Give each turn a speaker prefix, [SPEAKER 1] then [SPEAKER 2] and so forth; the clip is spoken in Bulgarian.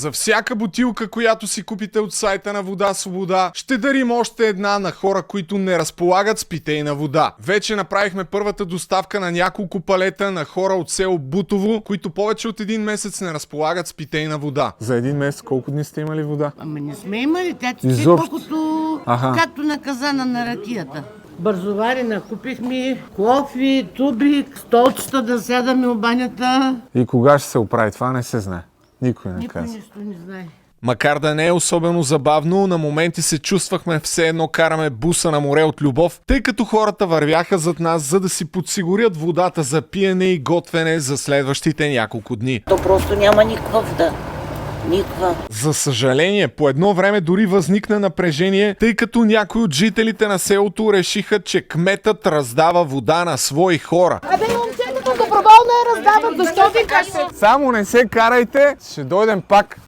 [SPEAKER 1] За всяка бутилка, която си купите от сайта на Вода Свобода, ще дарим още една на хора, които не разполагат с питейна вода. Вече направихме първата доставка на няколко палета на хора от село Бутово, които повече от един месец не разполагат с питейна вода.
[SPEAKER 2] За един месец колко дни сте имали вода?
[SPEAKER 3] Ама не сме имали, тя тече
[SPEAKER 2] Изобщо.
[SPEAKER 3] колкото както на казана на ракията. Бързовари накупихме, кофи, туби, столчета да сядаме в банята.
[SPEAKER 2] И кога ще се оправи това, не се знае. Никой не
[SPEAKER 3] Никой
[SPEAKER 2] казва.
[SPEAKER 3] нищо не знае.
[SPEAKER 1] Макар да не е особено забавно, на моменти се чувствахме все едно караме буса на море от любов, тъй като хората вървяха зад нас, за да си подсигурят водата за пиене и готвене за следващите няколко дни.
[SPEAKER 4] То просто няма никаква вода. Никаква.
[SPEAKER 1] За съжаление, по едно време дори възникна напрежение, тъй като някои от жителите на селото решиха, че кметът раздава вода на свои хора.
[SPEAKER 5] Абе, момчетата доброволно я раздават, защо ви кажете?
[SPEAKER 2] Само не се карайте, ще дойдем пак.